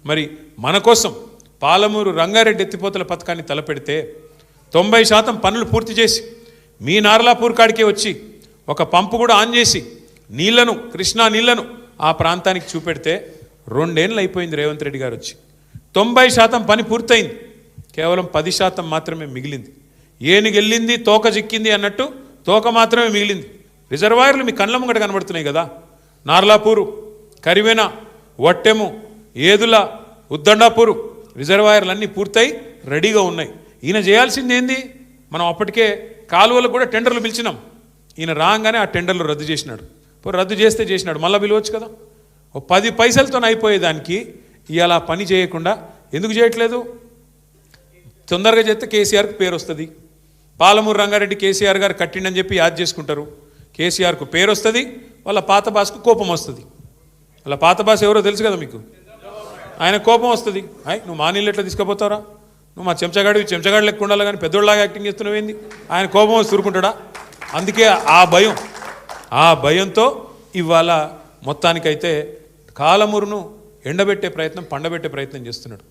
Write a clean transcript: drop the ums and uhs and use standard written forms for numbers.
మరి మన కోసం పాలమూరు రంగారెడ్డి ఎత్తిపోతల పథకాన్ని తలపెడితే 90% పనులు పూర్తి చేసి మీ నార్లాపూర్ కాడికే వచ్చి ఒక పంపు కూడా ఆన్ చేసి నీళ్లను కృష్ణా నీళ్లను ఆ ప్రాంతానికి చూపెడితే 2 ఏళ్ళు అయిపోయింది రేవంత్ రెడ్డి గారు వచ్చి. 90% పని పూర్తయింది, కేవలం 10% మాత్రమే మిగిలింది. ఏనుగెళ్ళింది తోక చిక్కింది అన్నట్టు తోక మాత్రమే మిగిలింది. రిజర్వాయర్లు మీ కళ్ళ ముంగట కనబడుతున్నాయి కదా. నార్లాపూరు, కరివెన, వట్టెము, ఏదుల, ఉద్దండాపూరు రిజర్వాయర్లు అన్నీ పూర్తయి రెడీగా ఉన్నాయి. ఈయన చేయాల్సింది ఏంది? మనం అప్పటికే కాలువలకు కూడా టెండర్లు పిలిచినాం. ఈయన రాగానే ఆ టెండర్లు రద్దు చేసినాడు. రద్దు చేస్తే చేసినాడు, మళ్ళీ పిలవచ్చు కదా. 10 పైసలతో అయిపోయేదానికి ఇవాళ పని చేయకుండా ఎందుకు చేయట్లేదు? తొందరగా చేస్తే కేసీఆర్కి పేరు వస్తుంది. పాలమూరు రంగారెడ్డి కేసీఆర్ గారు కట్టిండని చెప్పి యాద్ చేసుకుంటారు. కేసీఆర్కు పేరు వస్తుంది, వాళ్ళ పాత బాస్కు కోపం వస్తుంది. వాళ్ళ పాత బాస్ ఎవరో తెలుసు కదా మీకు. ఆయన కోపం వస్తుంది, నువ్వు మా నీళ్ళు ఎట్లా తీసుకుపోతారా, నువ్వు మా చెంచగాడు లెక్క ఉండాలి కానీ పెద్దోళ్ళలాగా యాక్టింగ్ చేస్తున్నావేంది, ఆయన కోపం వచ్చి ఊరుకుంటాడా? అందుకే ఆ భయంతో ఇవాళ మొత్తానికైతే కాలమూరును ఎండబెట్టే ప్రయత్నం, పండబెట్టే ప్రయత్నం చేస్తున్నాడు.